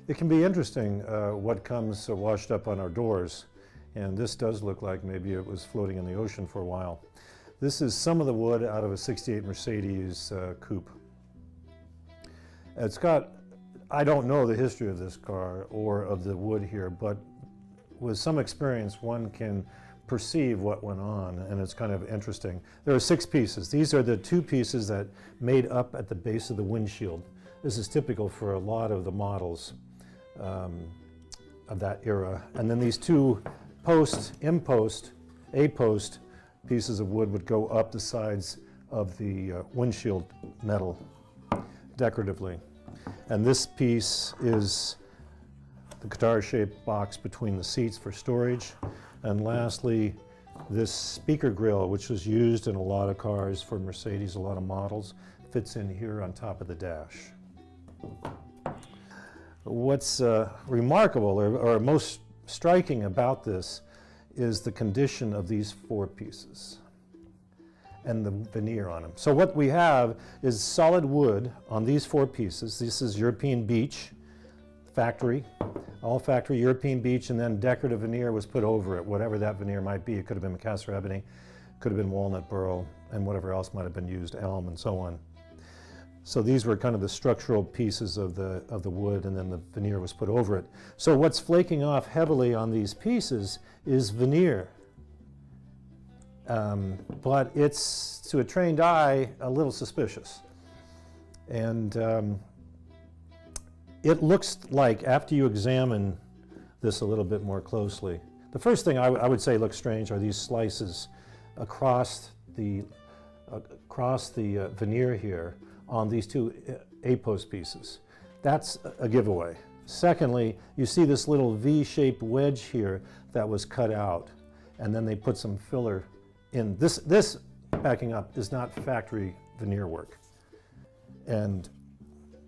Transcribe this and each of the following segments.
It can be interesting what comes washed up on our doors, and this does look like maybe it was floating in the ocean for a while. This is some of the wood out of a '68 Mercedes coupe. It's got, I don't know the history of this car or of the wood here, but with some experience one can perceive what went on, and it's kind of interesting. There are 6 pieces. These are the 2 pieces that made up at the base of the windshield. This is typical for a lot of the models of that era. And then these 2 A-post pieces of wood would go up the sides of the windshield metal decoratively. And this piece is the guitar-shaped box between the seats for storage. And lastly, this speaker grill, which was used in a lot of cars for Mercedes, a lot of models, fits in here on top of the dash. What's remarkable or most striking about this is the condition of these 4 pieces and the veneer on them. So what we have is solid wood on these 4 pieces. This is European beech, factory, all factory European beech, and then decorative veneer was put over it, whatever that veneer might be. It could have been Macassar ebony, could have been walnut burl, and whatever else might have been used, elm and so on. So these were kind of the structural pieces of the wood, and then the veneer was put over it. So what's flaking off heavily on these pieces is veneer. But it's, to a trained eye, a little suspicious. And it looks like, after you examine this a little bit more closely, the first thing I would say looks strange are these slices across the veneer here on these 2 A-post pieces. That's a giveaway. Secondly, you see this little V-shaped wedge here that was cut out, and then they put some filler in. This, backing up, is not factory veneer work. And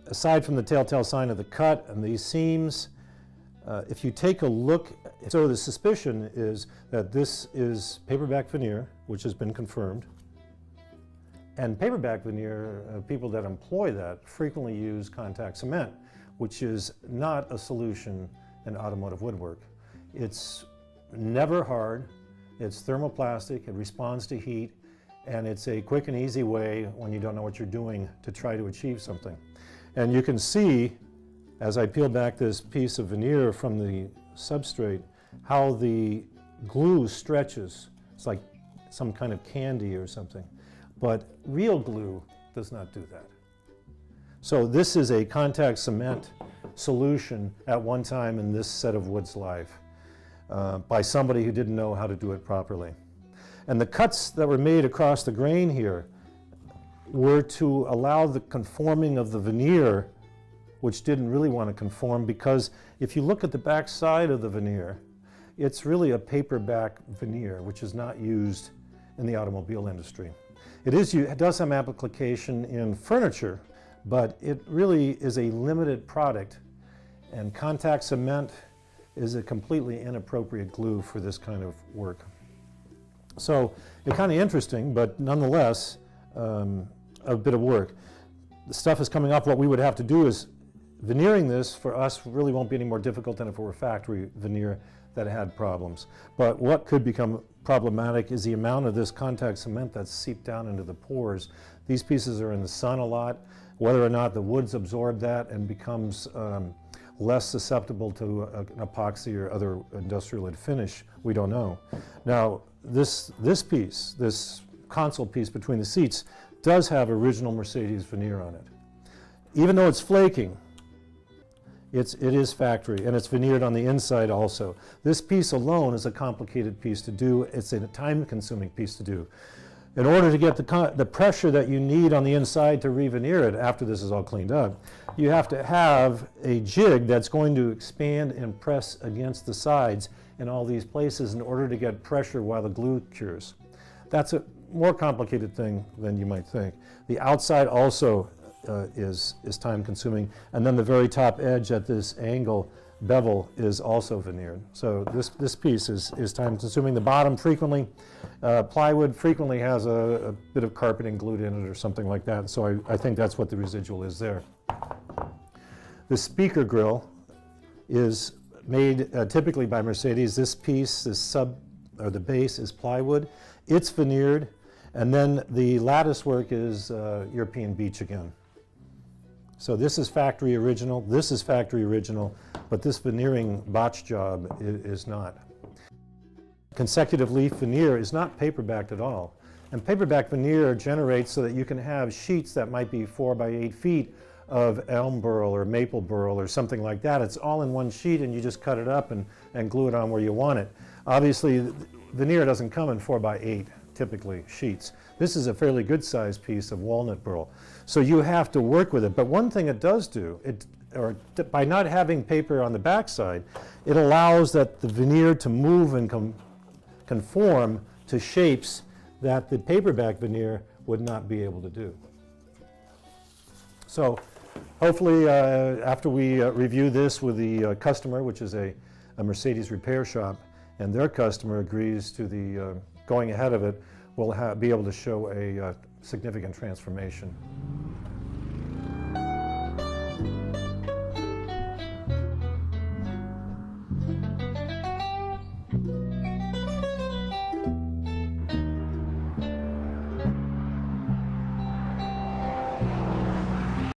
aside from the telltale sign of the cut and these seams, if you take a look, so the suspicion is that this is paperback veneer, which has been confirmed. And paperback veneer, people that employ that frequently use contact cement, which is not a solution in automotive woodwork. It's never hard, it's thermoplastic, it responds to heat, and it's a quick and easy way, when you don't know what you're doing, to try to achieve something. And you can see, as I peel back this piece of veneer from the substrate, how the glue stretches. It's like some kind of candy or something. But real glue does not do that. So this is a contact cement solution at one time in this set of wood's life by somebody who didn't know how to do it properly. And the cuts that were made across the grain here were to allow the conforming of the veneer, which didn't really want to conform, because if you look at the back side of the veneer, it's really a paperback veneer, which is not used in the automobile industry. It does have application in furniture, but it really is a limited product, and contact cement is a completely inappropriate glue for this kind of work. So it's kind of interesting, but nonetheless a bit of work. The stuff is coming up. What we would have to do is veneering this for us really won't be any more difficult than if it were factory veneer that had problems. But what could become problematic is the amount of this contact cement that's seeped down into the pores. These pieces are in the sun a lot. Whether or not the woods absorb that and becomes less susceptible to an epoxy or other industrial finish, we don't know. Now, this piece, this console piece between the seats, does have original Mercedes veneer on it. Even though it's flaking, it is factory, and it's veneered on the inside also. This piece alone is a complicated piece to do. It's a time-consuming piece to do. In order to get the pressure that you need on the inside to re-veneer it after this is all cleaned up, you have to have a jig that's going to expand and press against the sides in all these places in order to get pressure while the glue cures. That's a more complicated thing than you might think. The outside also is time-consuming, and then the very top edge at this angle bevel is also veneered. So this piece is time-consuming. The bottom frequently, plywood frequently has a bit of carpeting glued in it or something like that, so I think that's what the residual is there. The speaker grill is made typically by Mercedes. This piece, the base is plywood. It's veneered, and then the lattice work is European beech again. So this is factory original, this is factory original, but this veneering botch job is not. Consecutive leaf veneer is not paper-backed at all. And paperback veneer generates so that you can have sheets that might be 4 by 8 feet of elm burl or maple burl or something like that. It's all in one sheet and you just cut it up and glue it on where you want it. Obviously, veneer doesn't come in 4 by 8 typically sheets. This is a fairly good sized piece of walnut burl. So you have to work with it. But one thing it does do, by not having paper on the backside, it allows that the veneer to move and conform to shapes that the paperback veneer would not be able to do. So hopefully after we review this with the customer, which is a Mercedes repair shop, and their customer agrees to the going ahead of it, we'll be able to show a significant transformation.